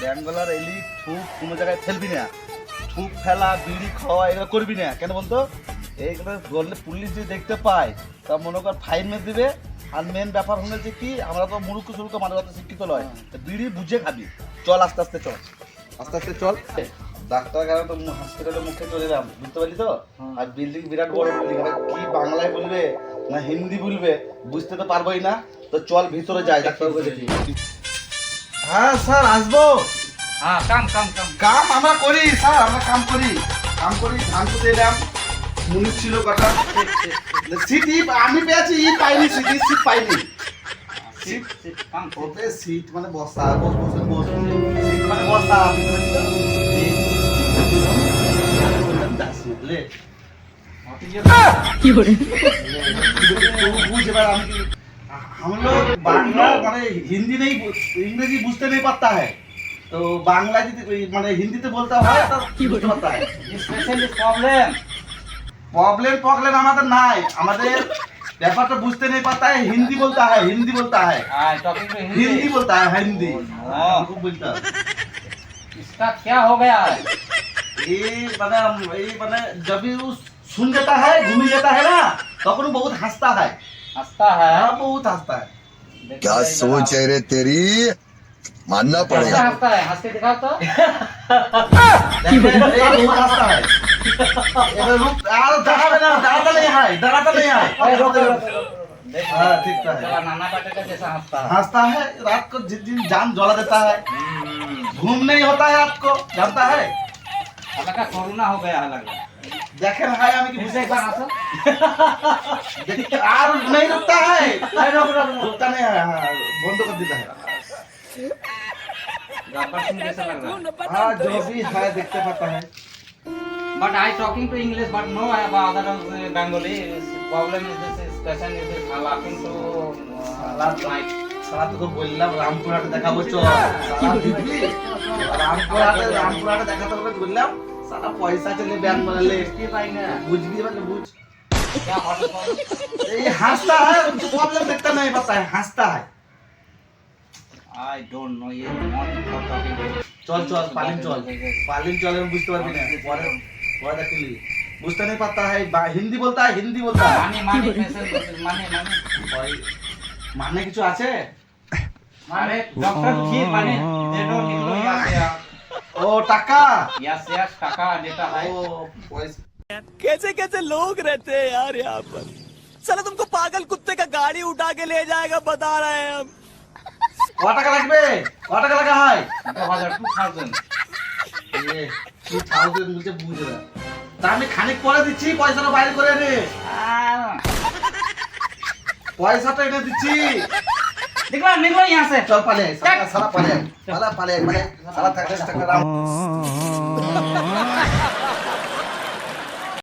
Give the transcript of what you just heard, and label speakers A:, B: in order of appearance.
A: ব্যাঙ্গালোর এলি থুক কোনো জায়গায় ফেলবি না, থুক ফেলা বিড়ি খাওয়া এগুলো করবি না। কেন বলতো, এইগুলো বললে পুলিশ যদি দেখতে পায় তা মনে কর ফাইন মেরে দিবে। আর মেন ব্যাপার হচ্ছে কি, আমরা তো মুরুক্ষ সুরুক্ষ মানুষ অত শিক্ষিত নয়, বিড়ি বুঝে খাবি। চল আস্তে আস্তে চল, আস্তে আস্তে চল। ডাক্তার কারণ তো হসপিটালের মুখে চলে এলাম, বুঝতে পারলি তো। আর বিল্ডিং বিরাট বড় বিল্ডিং, কি বাংলায় বলবে না হিন্দি বলবে বুঝতে তো পারবোই না। তো চল ভিতরে যাই, ডাক্তারবাবু দেখি। হ্যাঁ স্যার আসবো।
B: হ্যাঁ, কাম কাম কাম
A: কাম আমরা করি স্যার, আমরা কাম করি ধান তো দিলাম। মুনিশ ছিল কটা সিট, আমি পেয়েছি, পাইনি সিট পাইনি।
B: সিট কাম
A: ওতে সিট মানে বসা, সিট মানে বসা।
B: কি করে
A: बुझ रहा हम लोग बांग्ला माने हिंदी नहीं, इंग्लिश बुझते नहीं पाता है, तो बांग्ला माने हिंदी तो बोलता है तो बुझते पाता है।
B: স্পেশালি প্রবলেম
A: प्रॉब्लम हमारे নাই, আমাদের ব্যাপারটা বুঝতে नहीं पाता है। हिंदी बोलता है
B: टॉकिंग टू
A: हिंदी बोलता है हिंदी।
B: हमको
A: बोलता है
B: इसका क्या हो गया है?
A: ये माने जब भी वो सुन जाता है, घूम जाता है ना, तब वो बहुत हंसता है।
B: हंसता है?
A: हाँ, बहुत हंसता है।
C: क्या सोच है रे तेरी, मानना
B: कैसे
C: पड़ेगा।
B: हंसता है? हंस के दिखाओ तो।
A: बहुत हंसता है। ये रुक, डराता नहीं है।
B: अरे रोको रोको देखो,
A: हाँ, ठीक है।
B: चला नाना पाटे का जैसा हंसता है।
A: हंसता है, रात को जिस दिन जान जला देता है, घूम नहीं होता है आपको, जानता है।
B: लगा कोरोना हो गया है लगा।
A: देखे भाई हमें
B: फिर से एक बार हंसो।
A: और नहीं रुकता है,
B: अरे रोक रोक रोक।
A: रुकता नहीं है। हाँ, बंद कर देता है।
B: गब्बर सिंह जैसा लग रहा है।
A: हाँ, जो भी है देखते पाता है।
B: But I talking to English, but no other Bengali. Problem is this question is laughing to last night.
A: সারা তোকে বললাম রামপুরহাটে দেখাবো, চল সারা দিবি। রামপুরহাটে দেখাতে হবে বললাম, সারা পয়সা চলে ব্যাংক বানালে
B: কি পাই না
A: বুঝবি মানে বুঝ।
B: क्या हॉट प्रॉब्लम?
A: ये हंसता है, प्रॉब्लम देखता नहीं पता है, हंसता है।
B: I don't know ये morning for talking to.
A: চল পালিন চল আমি বুঝতে পারবি না। পরে দেখলি বুঝতে नहीं पाता है, हिंदी बोलता है।
B: माने पैसे माने
A: भाई माने কিছু আছে?
B: अरे डॉक्टर की माने दे दो निकलो यहाँ से यार।
A: ও টাকা,
B: यस टाका देता है।
A: ও পয়সা।
D: कैसे कैसे लोग रहते हैं यार यहाँ पर। साला तुमको पागल कुत्ते का गाड़ी उठा के ले जाएगा, बता रहे हैं हम।
A: ক টাকা লাগবে? ক টাকা লাগা হয়?
B: 2000
A: এ 2000 বলতে বুঝ না। তা আমি খানিক পরে দিচ্ছি, পয়সাটা বাইরে করে নে। পয়সাটা এনে দিচ্ছি।
B: निकलो यहाँ से।
A: চল পালে সারা পালে সারা থাকলে টাকা রাম।